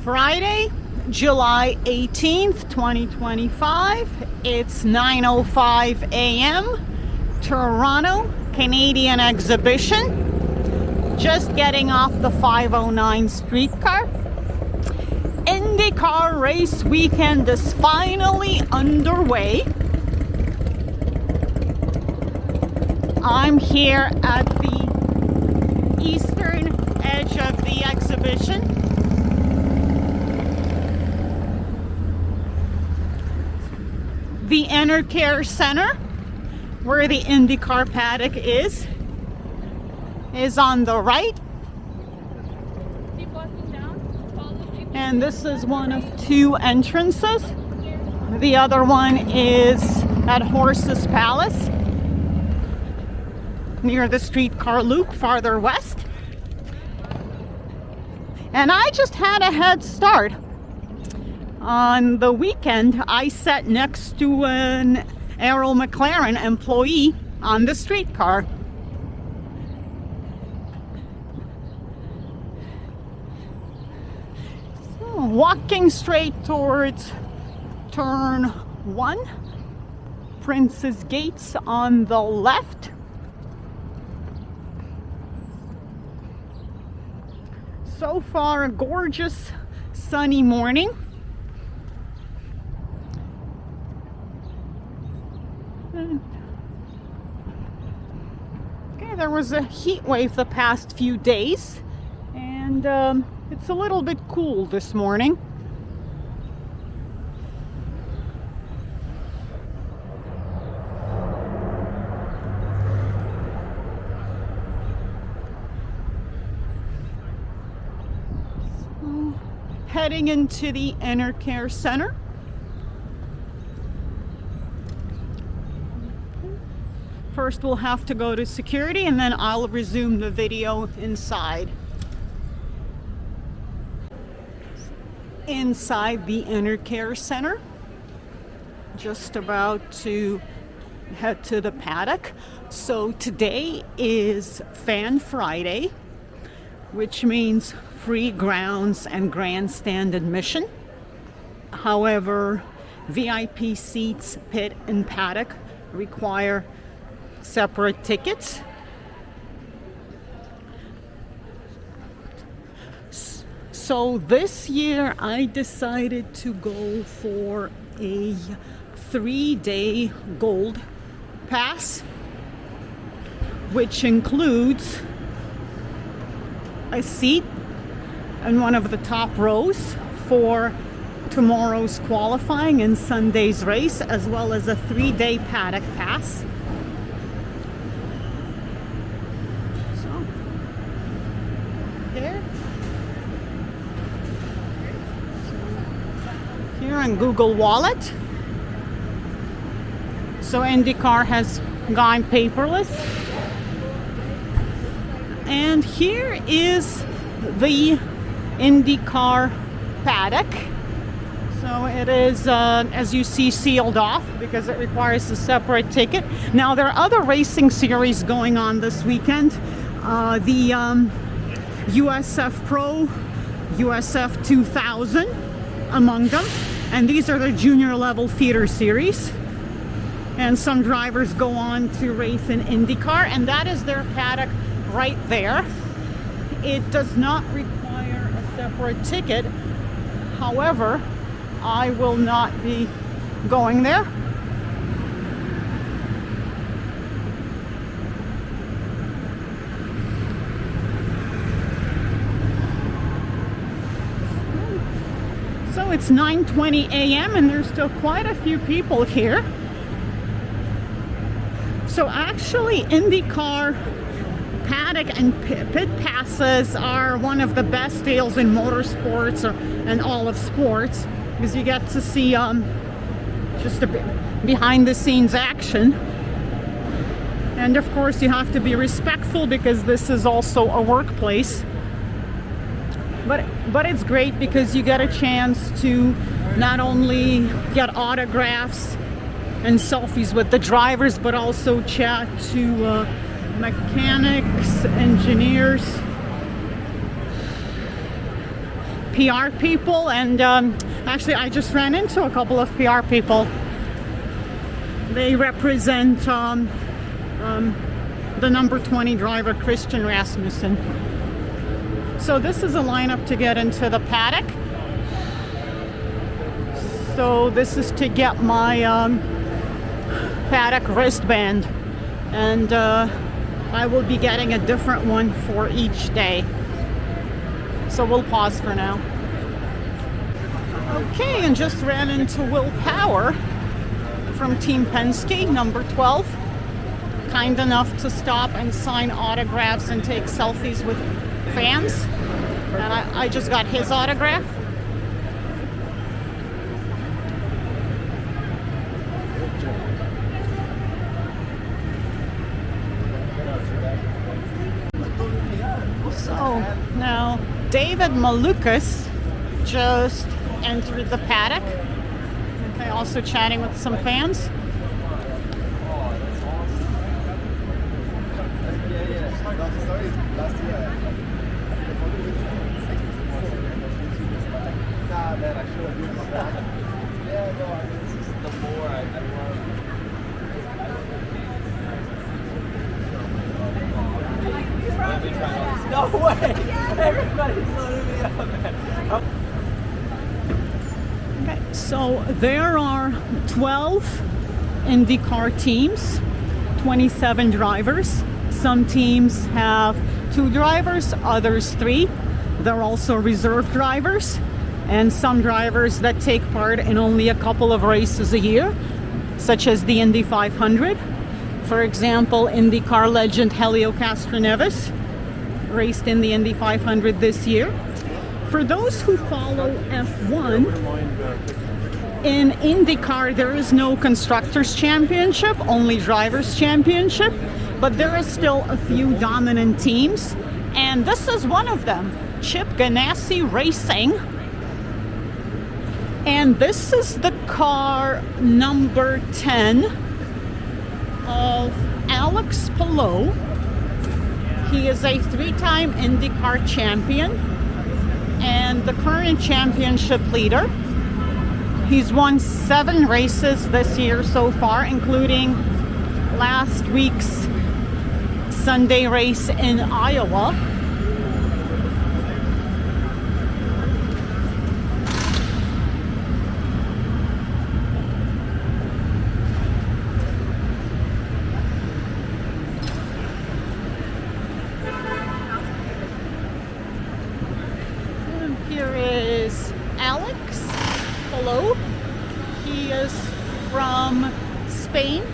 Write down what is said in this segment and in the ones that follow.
Friday, July 18th, 2025. It's 9:05 a.m. Toronto, Canadian exhibition. Just getting off the 509 streetcar. IndyCar Race Weekend is finally underway. I'm here at the eastern edge of the exhibition. The IndyCar Center, where the IndyCar paddock is on the right. And this is one of two entrances. The other one is at Horse's Palace, near the streetcar loop farther west. And I just had a head start. On the weekend, I sat next to an Errol McLaren employee on the streetcar. So, walking straight towards turn 1, Prince's Gates on the left. So far, a gorgeous sunny morning. Okay, there was a heat wave the past few days, and it's a little bit cool this morning. So, heading into the IndyCar Center. First, we'll have to go to security, and then I'll resume the video inside. Inside the IndyCar Center, just about to head to the paddock. So today is Fan Friday, which means free grounds and grandstand admission. However, VIP seats, pit and paddock require separate tickets. So this year I decided to go for a 3-day gold pass, which includes a seat in one of the top rows for tomorrow's qualifying and Sunday's race, as well as a 3-day paddock pass. Here on Google Wallet. So IndyCar has gone paperless. And here is the IndyCar paddock. So it is, as you see, sealed off because it requires a separate ticket. Now there are other racing series going on this weekend. The USF Pro, USF 2000 among them. And these are the junior level feeder series. And some drivers go on to race in IndyCar, and that is their paddock right there. It does not require a separate ticket. However, I will not be going there. So it's 9:20 a.m. and there's still quite a few people here. So actually IndyCar paddock and pit passes are one of the best deals in motorsports and all of sports, because you get to see just a bit behind the scenes action. And of course you have to be respectful because this is also a workplace. But it's great because you get a chance to not only get autographs and selfies with the drivers, but also chat to mechanics, engineers, PR people, and actually I just ran into a couple of PR people. They represent the number 20 driver, Christian Rasmussen. So this is a lineup to get into the paddock. So this is to get my paddock wristband, and I will be getting a different one for each day. So we'll pause for now. Okay, and just ran into Will Power from Team Penske, number 12. Kind enough to stop and sign autographs and take selfies with fans. And I just got his autograph. So now David Malukas just entered the paddock. Okay, also chatting with some fans. No way! Everybody's loading me up, man. Okay, so there are 12 IndyCar teams, 27 drivers. Some teams have 2 drivers, others 3. There are also reserve drivers, and some drivers that take part in only a couple of races a year, such as the Indy 500. For example, IndyCar legend Helio Castroneves raced in the Indy 500 this year. For those who follow F1, in IndyCar there is no Constructors' Championship, only Drivers' Championship, but there are still a few dominant teams, and this is one of them, Chip Ganassi Racing. And this is the car number 10 of Alex Palou. He is a 3-time IndyCar champion and the current championship leader. He's won 7 races this year so far, including last week's Sunday race in Iowa. Here is Alex Palou. He is from Spain.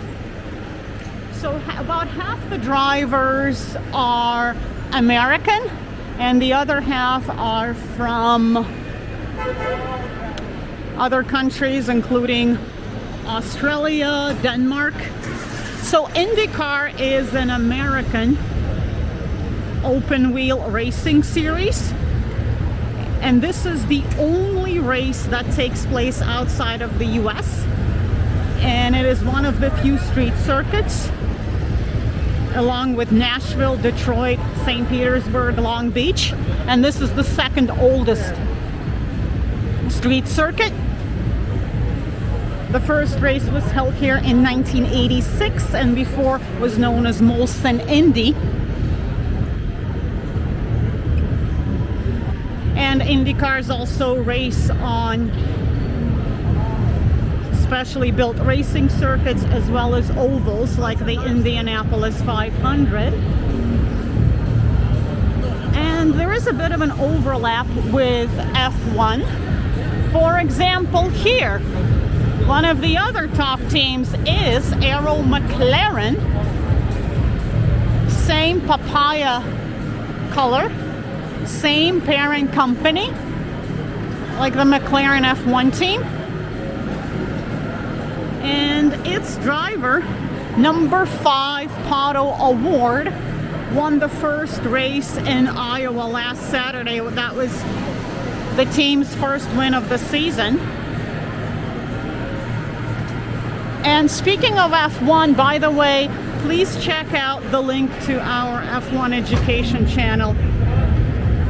So about half the drivers are American and the other half are from other countries, including Australia, Denmark. So IndyCar is an American open wheel racing series. And this is the only race that takes place outside of the US. And it is one of the few street circuits, along with Nashville, Detroit, St. Petersburg, Long Beach. And this is the second oldest street circuit. The first race was held here in 1986 and before was known as Molson Indy. And IndyCars also race on specially built racing circuits as well as ovals like the Indianapolis 500. And there is a bit of an overlap with F1. For example, here, one of the other top teams is Arrow McLaren. Same papaya color. Same parent company, like the McLaren F1 team. And its driver, number 5 Pato Award, won the first race in Iowa last Saturday. That was the team's first win of the season. And speaking of F1, by the way, please check out the link to our F1 education channel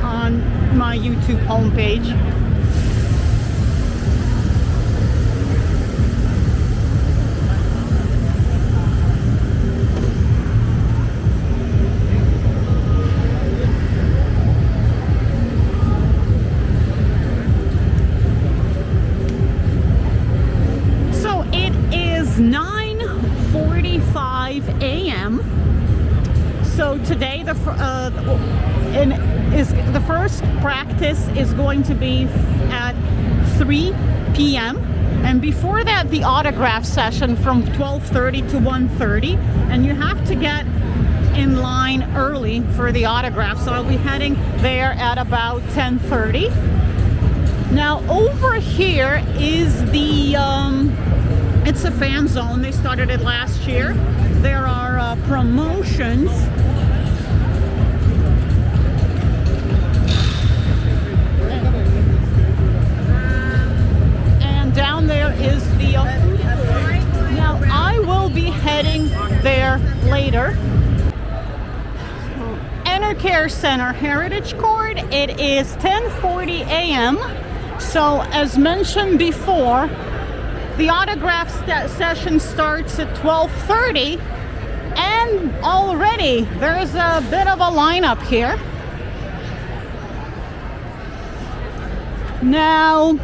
on my YouTube homepage. So it is 9:45 a.m. So today the first practice is going to be at 3 p.m. and before that the autograph session from 12:30 to 1:30, and you have to get in line early for the autograph. So I'll be heading there at about 10:30. Now over here is the it's a fan zone. They started it last year. There are promotions. And down there is the now I will be heading there later. Enercare Center Heritage Court. It is 10:40 a.m. So as mentioned before, the autograph session starts at 12:30, and already there's a bit of a lineup here. Now,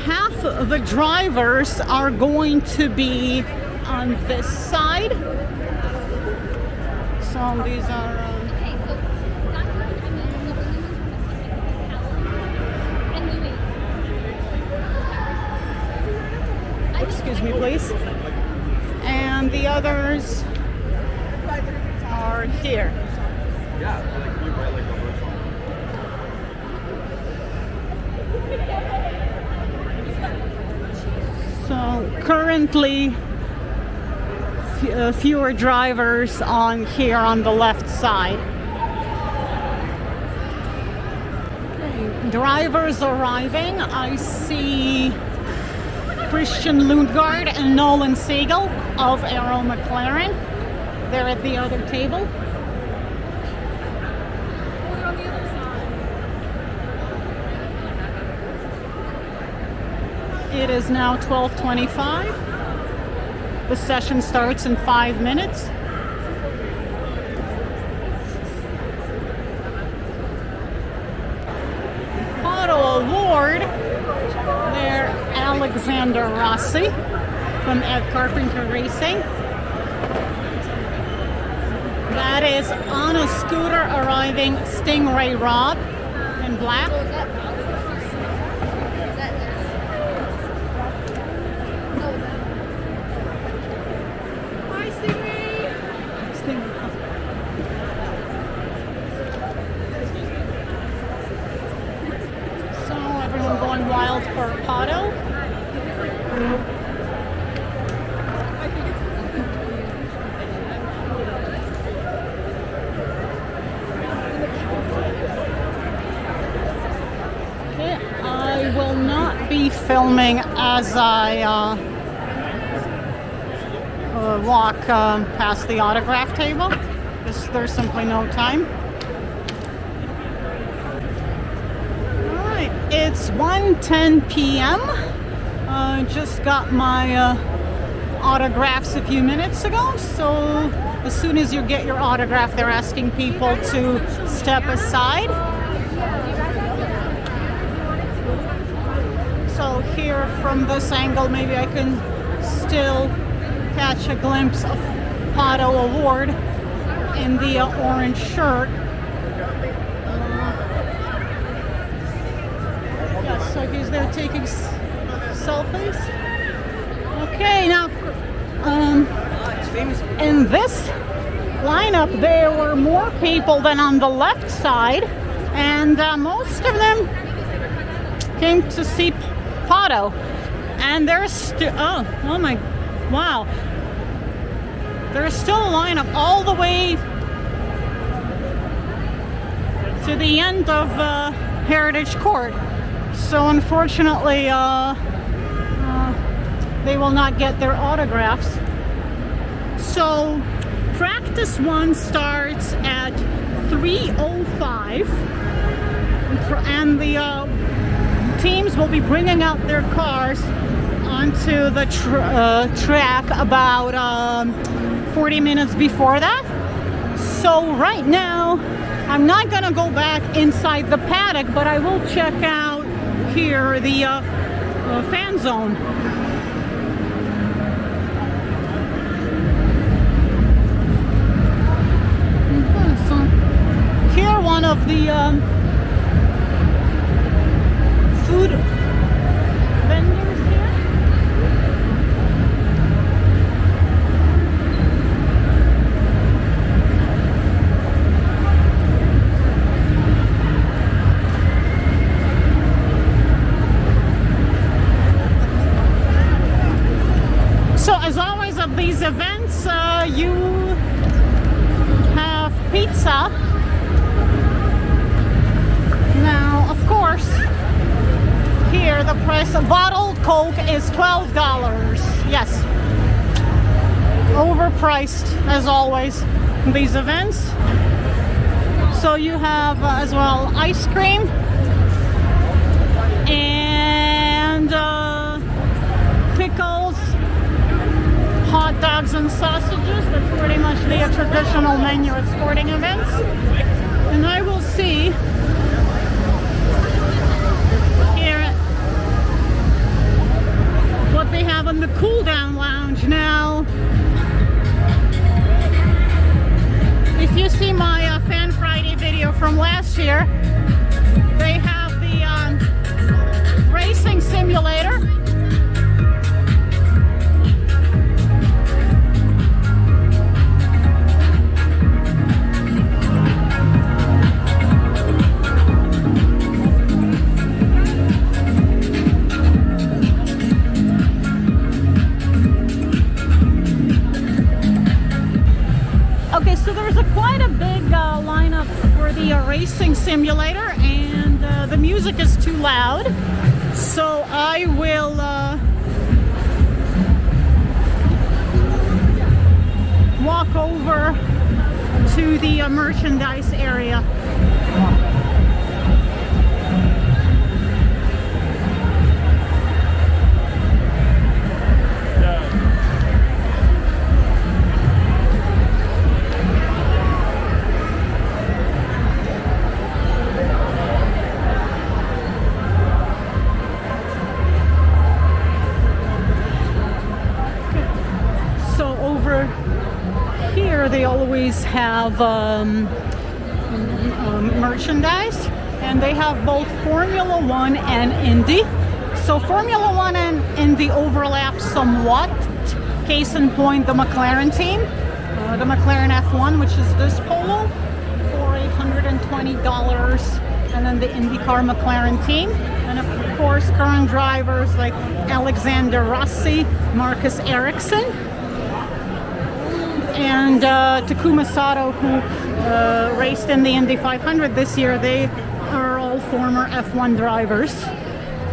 half of the drivers are going to be on this side. So these are excuse me, please. And the others are here. So currently fewer drivers on here on the left side. Drivers arriving. I see Christian Lundgaard and Nolan Siegel of Arrow McLaren. They're at the other table. It is now 12:25. The session starts in 5 minutes. Auto Award. There, Alexander Rossi from Ed Carpenter Racing. That is on a scooter arriving Stingray Rob in black. Hi, Stingray! So everyone going wild for Pato. I will not be filming as I walk past the autograph table because there's simply no time. Alright, it's 1:10 p.m. Just got my autographs a few minutes ago, so as soon as you get your autograph, they're asking people to step aside. So here from this angle, maybe I can still catch a glimpse of Pato Award in the orange shirt. Yes, so he's there taking selfies. Okay, now in this lineup, there were more people than on the left side, and most of them came to see Pato, and there's still wow, there's still a lineup all the way to the end of Heritage Court. So unfortunately, they will not get their autographs. So practice 1 starts at 3:05. and the teams will be bringing out their cars onto the track about 40 minutes before that. So right now, I'm not gonna go back inside the paddock, but I will check out here the fan zone. Okay, so here one of the food vendors here. So as always at these events, you have pizza. Now, of course, here the price of bottled Coke is $12. Yes, overpriced as always in these events. So you have as well ice cream and pickles, hot dogs and sausages. That's pretty much the traditional menu at sporting events. And I will see here what they have in the cool down lounge. Now, if you see my Fan Friday video from last year, they have the racing simulator. Okay, so there's quite a big lineup for the racing simulator, and the music is too loud, so I will walk over to the merchandise area. They always have merchandise, and they have both Formula One and Indy. So Formula One and Indy overlap somewhat. Case in point, the McLaren team, the McLaren F1, which is this polo, for $120, and then the IndyCar McLaren team, and of course current drivers like Alexander Rossi, Marcus Ericsson, and Takuma Sato, who raced in the Indy 500 this year. They are all former F1 drivers.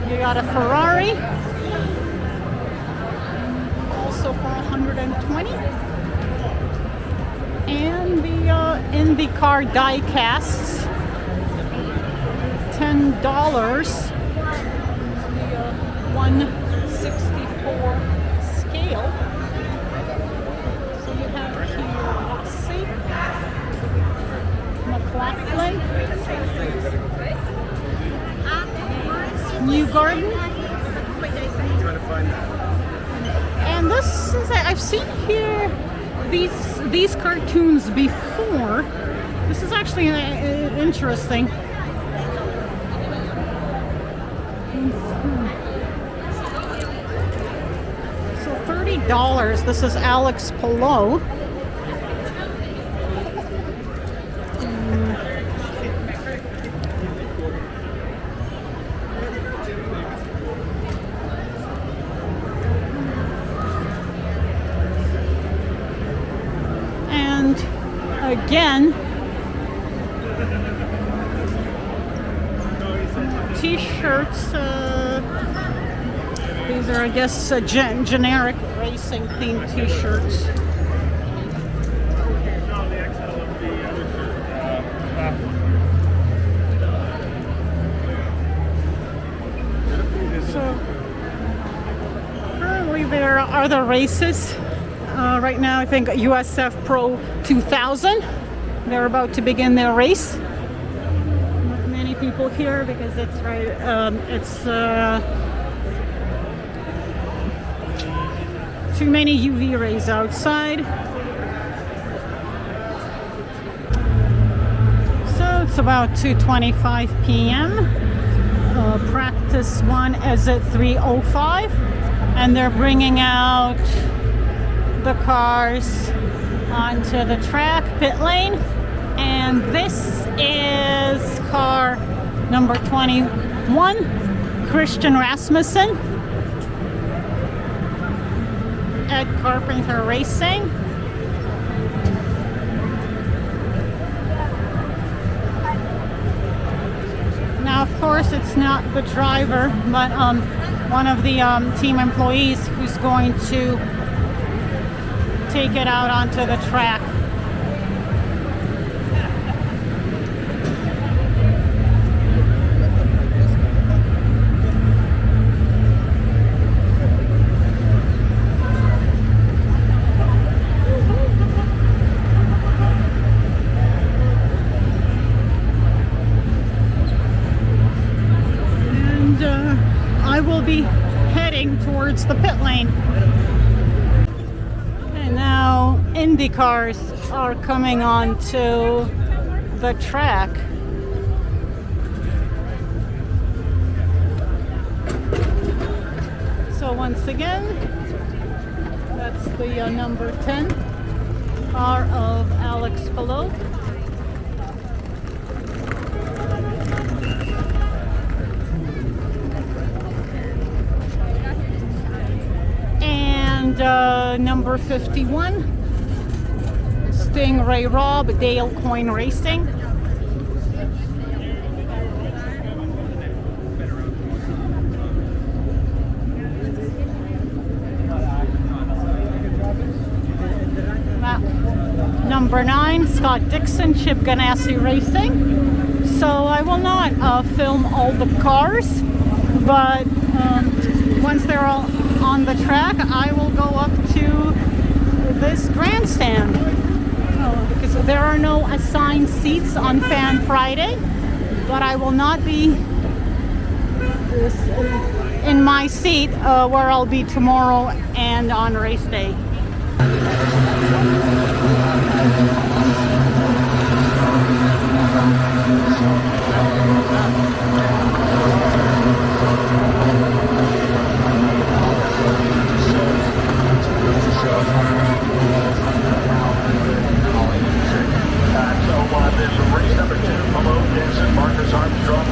You got a Ferrari, also for $120, and the IndyCar die casts, $10. The 1/64 scale. McLaughlin, New Garden, and this is, I've seen here these cartoons before. This is actually interesting. So $30. This is Alex Palou. Again, t-shirts. These are, I guess, generic racing themed t-shirts. there are other races. Right now, I think USF Pro 2000. They're about to begin their race. Not many people here because it's right. It's too many UV rays outside. So it's about 2:25 p.m. Practice one is at 3:05, and they're bringing out the cars onto the track, pit lane, and this is car number 21, Christian Rasmussen at Carpenter Racing. Now, of course, it's not the driver, but one of the team employees who's going to take it out onto the track. And I will be heading towards the pit lane. Now Indy cars are coming onto the track. So once again, that's the number 10 car of Alex Palou. And number 51, Stingray Rob, Dale Coyne Racing. Number 9, Scott Dixon, Chip Ganassi Racing. So I will not film all the cars, but once they're all on the track, I will go up to this grandstand because there are no assigned seats on Fan Friday, but I will not be in my seat where I'll be tomorrow and on race day. This race number 2, Palou, Dixon, Marcus Armstrong,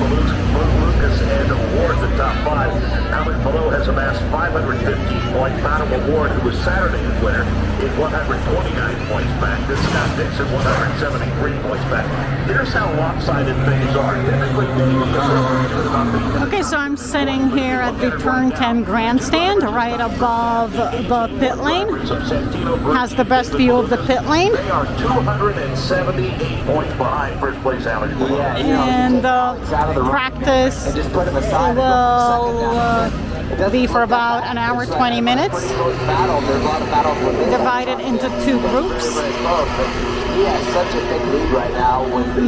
Lucas, and Ward, the top 5. Alex Palou has amassed 515 points. Adam Ward, who was Saturday's winner, is 129 points back. This Scott Dixon, 173 points back. Here's how lopsided things are. Okay, so I'm sitting here at the Turn 10 grandstand right above the pit lane. Has the best view of the pit lane. They are 278 points behind first place Alex Palou. And practice will be for about an hour, 20 minutes, divided into 2 groups.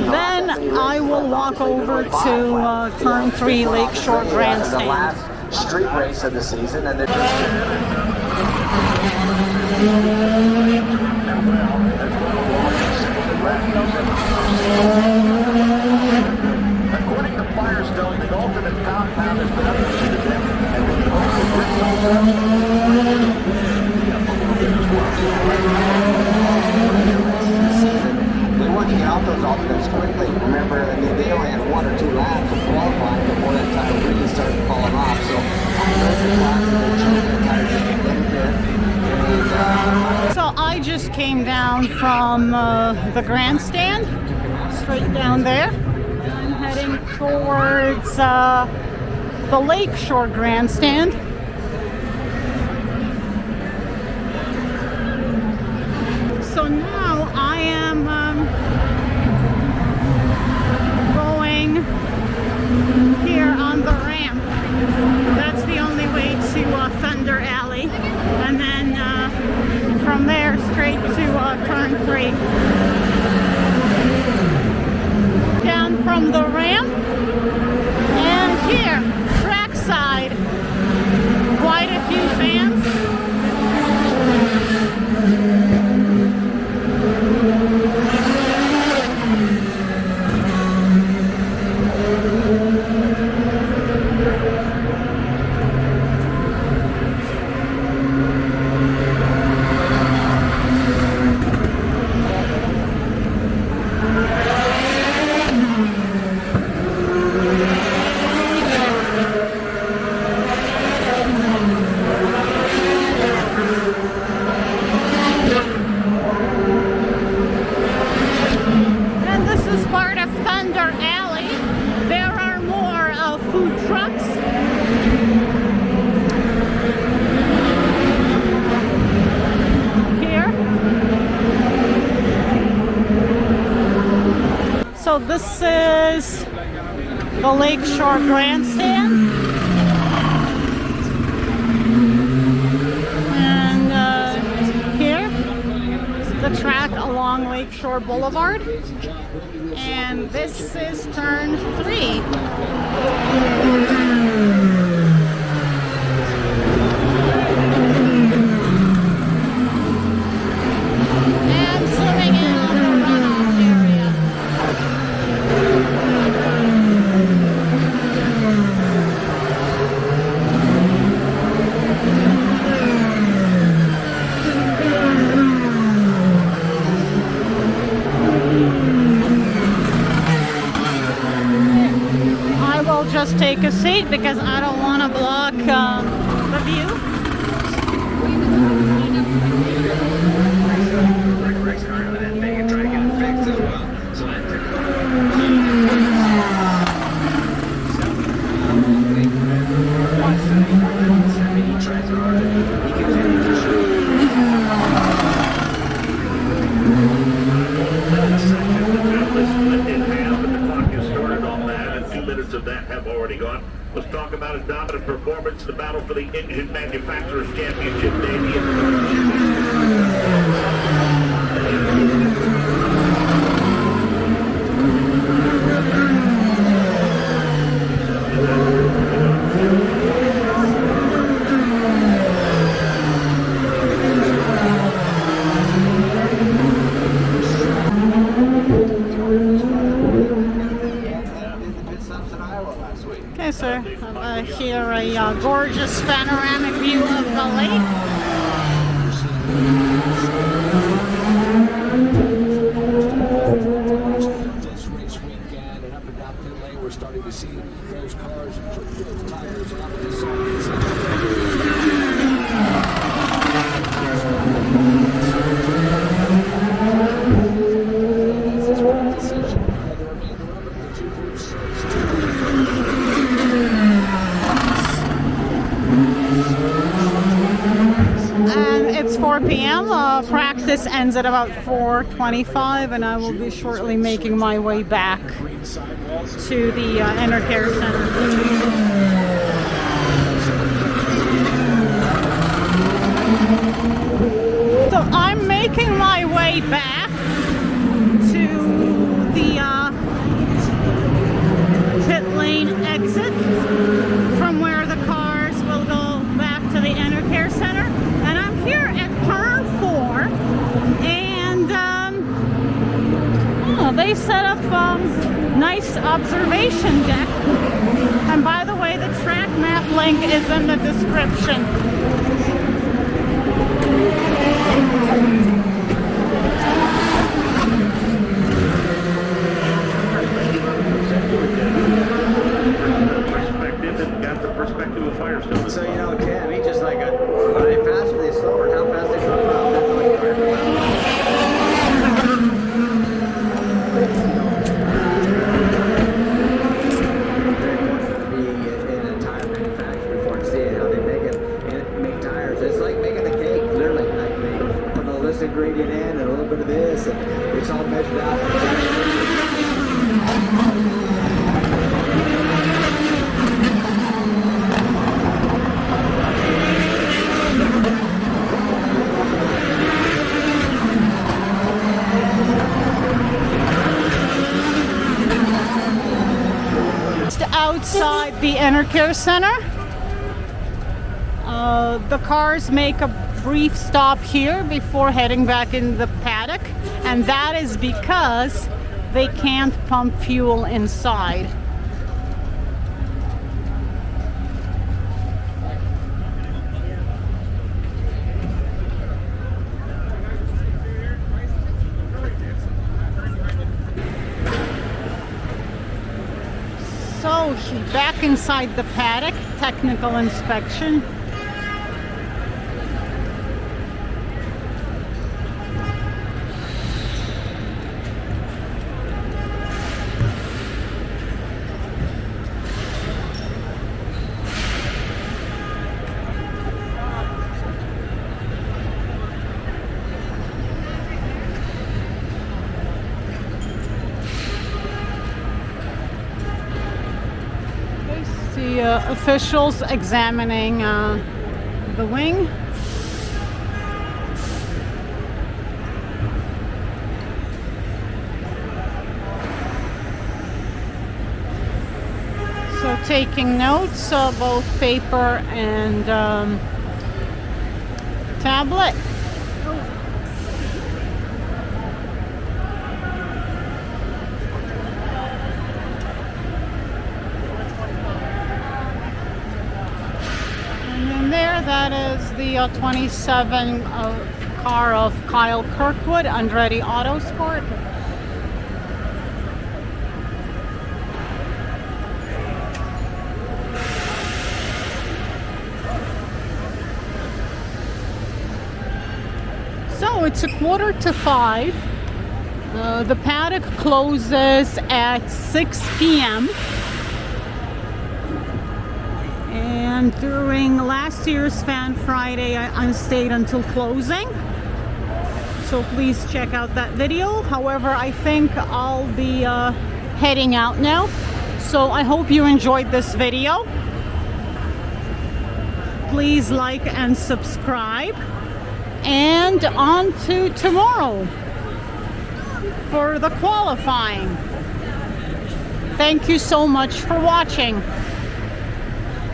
Then I will walk over to Turn 3 Lakeshore Grandstand. Street race of the season, and According to Firestone, the ultimate compound has been undefeated, and the they want to get off those alternates quickly. Remember, they only had 1 or 2 laps of qualifying before that tire really started falling off. So I just came down from the grandstand, straight down there. I'm heading towards the Lakeshore grandstand. So now I am going here on the ramp. That's the only way to Thunder Alley. this is the Lakeshore grandstand. And here, the track along Lakeshore Boulevard. And this is turn 3. And zooming in on the runoff area. I will just take a seat because I don't want to block the view. Of that have already gone. Let's talk about a dominant performance, the battle for the Engine Manufacturers Championship. Okay, sir. Here a gorgeous panoramic view of the lake. This race weekend and up and down pit lane, we're starting to see those cars put those tires on the And it's 4 p.m. Practice ends at about 4:25, and I will be shortly making my way back to the IndyCar Center. So I'm making my way back to the pit lane exit from where the cars will go back to the IndyCar Center. And I'm here at turn 4, and they set up nice observation deck. And by the way, the track map link is in the description. Perspective of Firestone. So, you know, Tim, he just like, when I pass for these slower, how fast they come up, that's all you care about. Be in a tire manufacturer before and see how they make tires. It's like making a cake, literally. Like they put all this ingredient in and a little bit of this, and it's all measured out. Outside the IndyCar Center, the cars make a brief stop here before heading back in the paddock, and that is because they can't pump fuel inside. So, back inside the paddock, technical inspection. See officials examining the wing. So taking notes, both paper and tablet. And then that is the 27 car of Kyle Kirkwood, Andretti Autosport. So it's 4:45. The paddock closes at 6 p.m. And during last year's Fan Friday, I stayed until closing. So please check out that video. However, I think I'll be heading out now. So I hope you enjoyed this video. Please like and subscribe. And on to tomorrow for the qualifying. Thank you so much for watching.